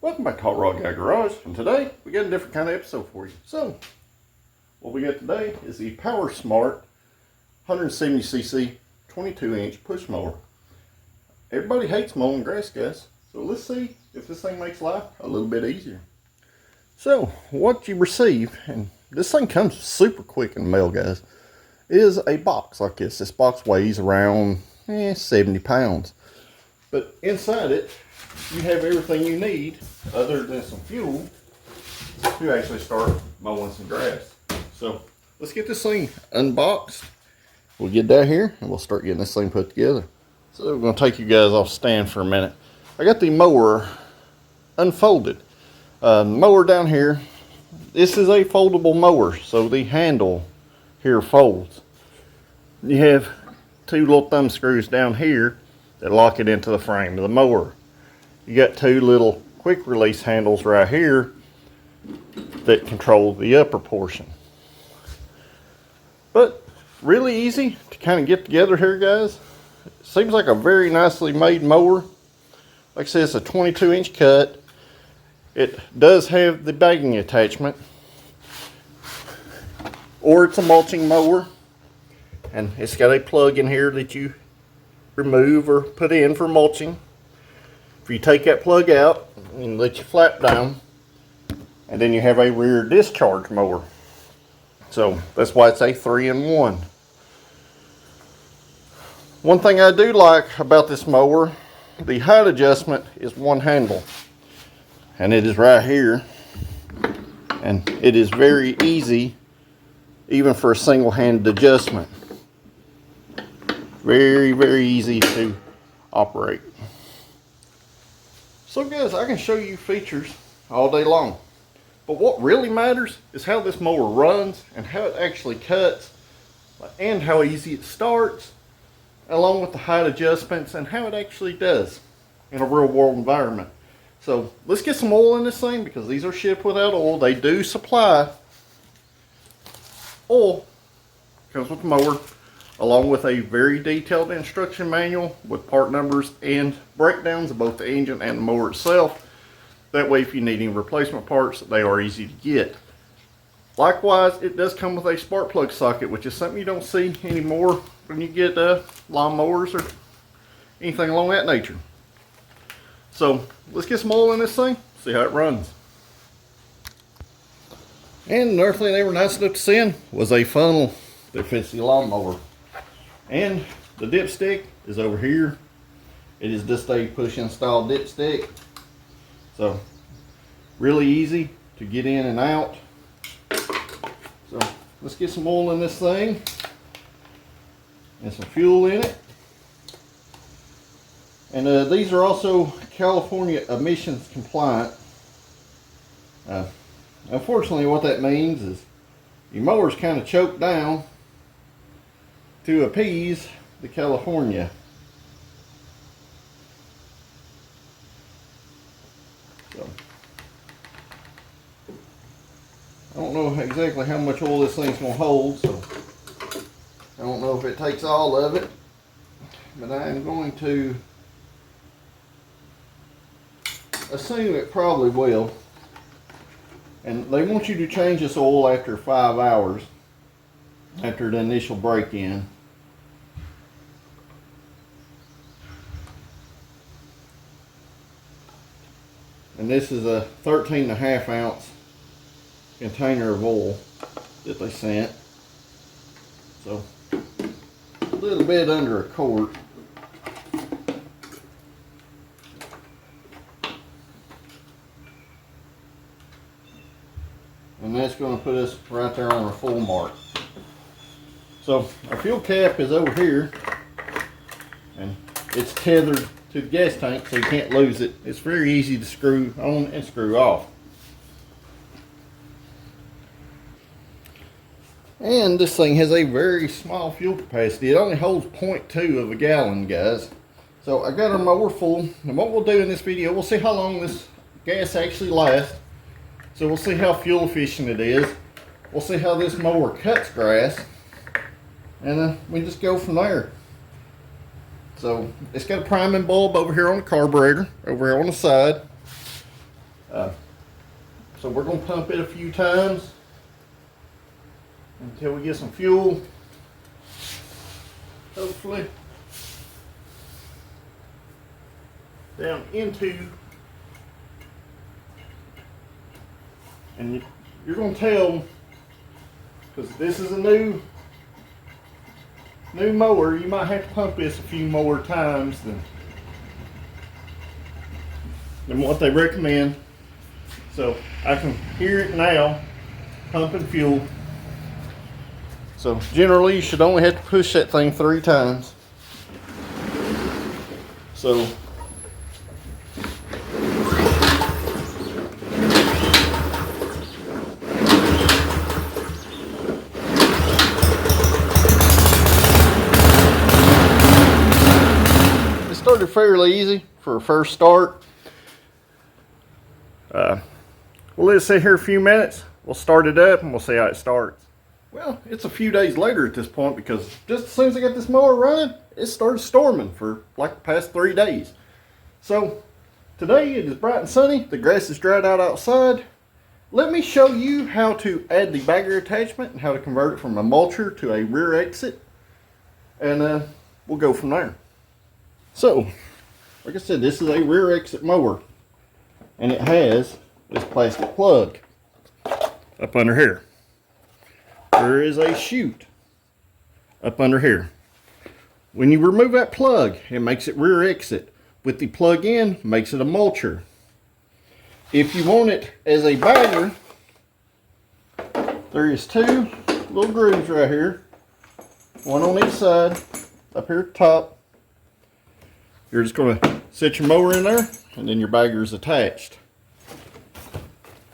Welcome back to Hot Rod Guy Garage, and today we got a different kind of episode for you. So, what we got today is the PowerSmart 170cc 22-inch push mower. Everybody hates mowing grass, guys, so let's see if this thing makes life a little bit easier. So, what you receive, and this thing comes super quick in the mail, guys, is a box like this. This box weighs around 70 pounds, but inside it you have everything you need other than some fuel to actually start mowing some grass. So let's get this thing unboxed. We'll get down here and we'll start getting this thing put together. So we're going to take you guys off stand for a minute. I got the mower unfolded. Mower down here, this is a foldable mower, so the handle here folds. You have two little thumb screws down here that lock it into the frame of the mower. You got two little quick release handles right here that control the upper portion. But really easy to kind of get together here, guys. It seems like a very nicely made mower. Like I said, it's a 22-inch cut. It does have the bagging attachment, or it's a mulching mower, and it's got a plug in here that you remove or put in for mulching. You take that plug out and let you flap down, and then you have a rear discharge mower. So that's why it's a 3-in-1. One thing I do like about this mower, the height adjustment is one handle, and it is right here, and it is very easy even for a single-handed adjustment. Very easy to operate. So guys, I can show you features all day long, but what really matters is how this mower runs and how it actually cuts, and how easy it starts, along with the height adjustments and how it actually does in a real world environment. So let's get some oil in this thing, because these are shipped without oil. They do supply oil, comes with the mower, along with a very detailed instruction manual with part numbers and breakdowns of both the engine and the mower itself. That way, if you need any replacement parts, they are easy to get. Likewise, it does come with a spark plug socket, which is something you don't see anymore when you get lawn mowers or anything along that nature. So let's get some oil in this thing, see how it runs. And another thing they were nice enough to send was a funnel that fits the lawnmower. And the dipstick is over here. It is just a push-in style dipstick. So really easy to get in and out. So let's get some oil in this thing and some fuel in it. And these are also California emissions compliant. Unfortunately, what that means is your mower's kind of choked down to appease the California. So I don't know exactly how much oil this thing's going to hold, so I don't know if it takes all of it, but I am going to assume it probably will. And they want you to change this oil after 5 hours after the initial break-in. And this is a 13.5 ounce container of oil that they sent. So a little bit under a quart. And that's going to put us right there on our full mark. So our fuel cap is over here, and it's tethered to the gas tank, so you can't lose it. It's very easy to screw on and screw off. And this thing has a very small fuel capacity. It only holds 0.2 of a gallon, guys. So I got our mower full, and what we'll do in this video, we'll see how long this gas actually lasts. So we'll see how fuel efficient it is. We'll see how this mower cuts grass, and we just go from there. So it's got a priming bulb over here on the carburetor, over here on the side. So we're going to pump it a few times until we get some fuel, hopefully, down into, and you're going to tell, because this is a new mower, you might have to pump this a few more times than what they recommend. So I can hear it now pumping fuel. So generally you should only have to push that thing 3 times. So it started fairly easy for a first start. We'll let it sit here a few minutes. We'll start it up and we'll see how it starts. Well, it's a few days later at this point, because just as soon as I got this mower running, it started storming for like the past 3 days. So today it is bright and sunny. The grass is dried out outside. Let me show you how to add the bagger attachment and how to convert it from a mulcher to a rear exit. And we'll go from there. So, like I said, this is a rear exit mower. And it has this plastic plug up under here. There is a chute up under here. When you remove that plug, it makes it rear exit. With the plug in, makes it a mulcher. If you want it as a bagger, there is 2 little grooves right here. One on each side, up here at the top. You're just going to set your mower in there, and then your bagger is attached.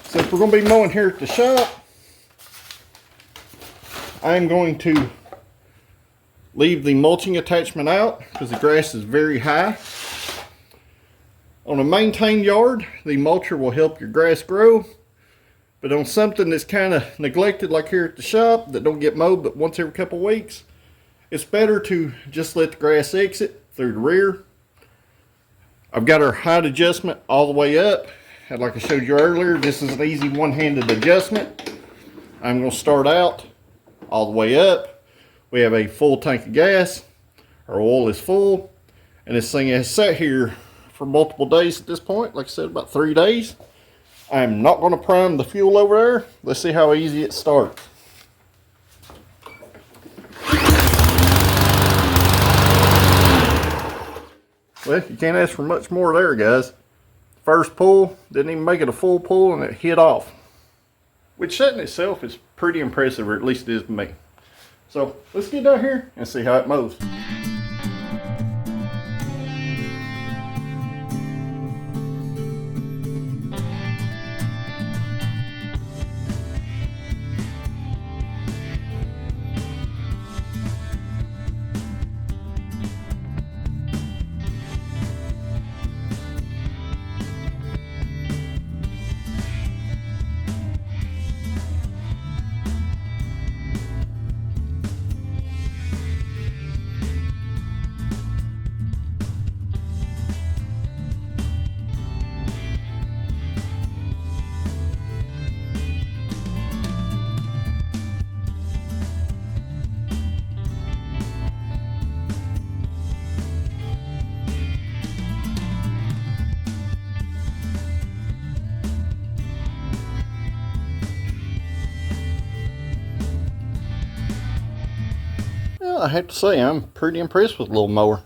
Since we're going to be mowing here at the shop, I'm going to leave the mulching attachment out because the grass is very high. On a maintained yard, the mulcher will help your grass grow. But on something that's kind of neglected, like here at the shop, that don't get mowed but once every couple weeks, it's better to just let the grass exit through the rear. I've got our height adjustment all the way up. And like I showed you earlier, this is an easy one-handed adjustment. I'm going to start out all the way up. We have a full tank of gas. Our oil is full. And this thing has sat here for multiple days at this point. Like I said, about 3 days. I'm not going to prime the fuel over there. Let's see how easy it starts. Well, you can't ask for much more there, guys. First pull, didn't even make it a full pull, and it hit off. Which that in itself is pretty impressive, or at least it is to me. So let's get down here and see how it moves. I have to say, I'm pretty impressed with the little mower.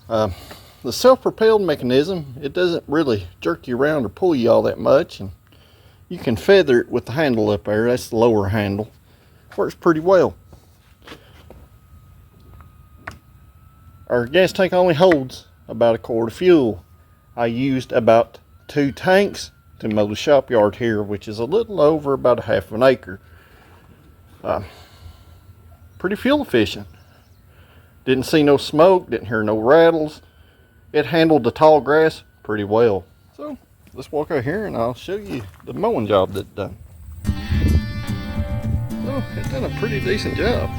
The self-propelled mechanism, it doesn't really jerk you around or pull you all that much, and you can feather it with the handle up there. That's the lower handle. Works pretty well. Our gas tank only holds about a quart of fuel. I used about 2 tanks to mow the shop yard here, which is a little over about a half an acre. Pretty fuel efficient. Didn't see no smoke, didn't hear no rattles. It handled the tall grass pretty well. So let's walk out here and I'll show you the mowing job that it done. So it's done a pretty decent job.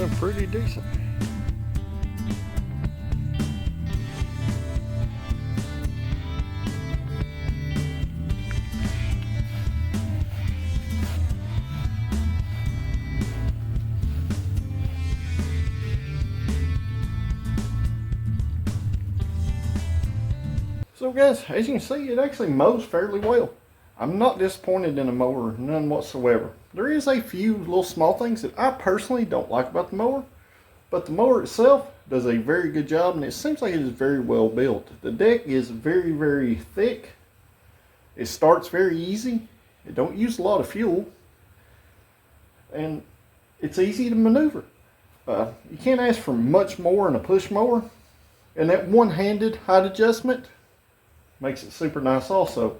doing pretty decent. So guys, as you can see, it actually mows fairly well. I'm not disappointed in the mower, none whatsoever. There is a few little small things that I personally don't like about the mower, but the mower itself does a very good job, and it seems like it is very well built. The deck is very, very thick. It starts very easy. It don't use a lot of fuel, and it's easy to maneuver. You can't ask for much more in a push mower, and that one-handed height adjustment makes it super nice also.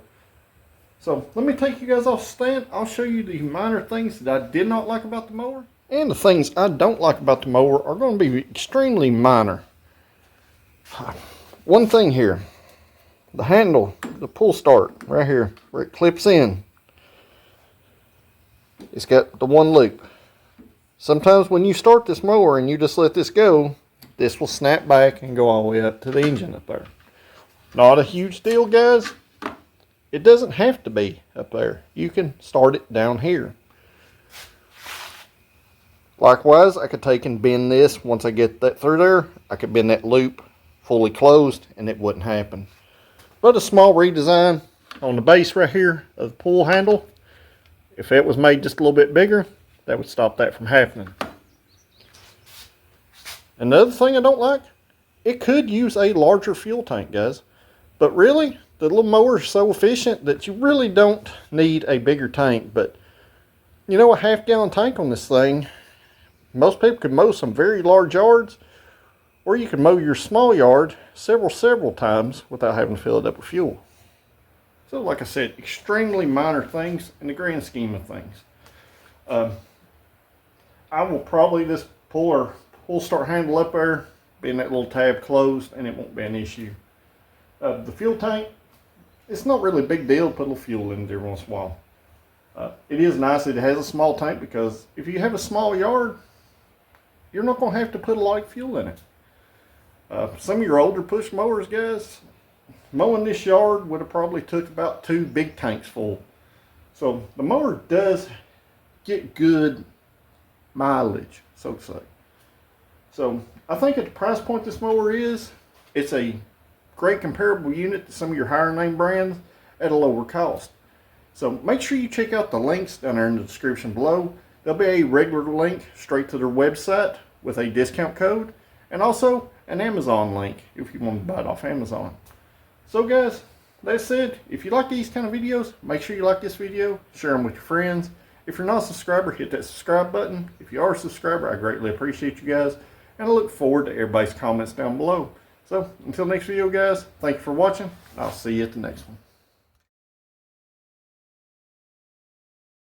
So let me take you guys off stand. I'll show you the minor things that I did not like about the mower. And the things I don't like about the mower are going to be extremely minor. One thing here. The handle, the pull start right here where it clips in. It's got the one loop. Sometimes when you start this mower and you just let this go, this will snap back and go all the way up to the engine up there. Not a huge deal, guys. It doesn't have to be up there. You can start it down here. Likewise, I could take and bend this. Once I get that through there, I could bend that loop fully closed and it wouldn't happen. But a small redesign on the base right here of the pull handle. If it was made just a little bit bigger, that would stop that from happening. Another thing I don't like, it could use a larger fuel tank, guys. But really, the little mower is so efficient that you really don't need a bigger tank. But, you know, a half-gallon tank on this thing, most people could mow some very large yards, or you can mow your small yard several times without having to fill it up with fuel. So, like I said, extremely minor things in the grand scheme of things. I will probably just pull our pull start handle up there, bend that little tab closed, and it won't be an issue. The fuel tank, it's not really a big deal to put a little fuel in there once in a while. It is nice that it has a small tank, because if you have a small yard, you're not going to have to put a lot of fuel in it. Some of your older push mowers, guys, mowing this yard would have probably took about 2 big tanks full. So the mower does get good mileage, so to say. So I think at the price point this mower is, it's a great comparable unit to some of your higher name brands at a lower cost. So make sure you check out the links down there in the description below. There'll be a regular link straight to their website with a discount code, and also an Amazon link if you want to buy it off Amazon. So guys, that said, if you like these kind of videos, make sure you like this video, share them with your friends. If you're not a subscriber, hit that subscribe button. If you are a subscriber, I greatly appreciate you guys, and I look forward to everybody's comments down below. So, until next video, guys, thank you for watching. I'll see you at the next one.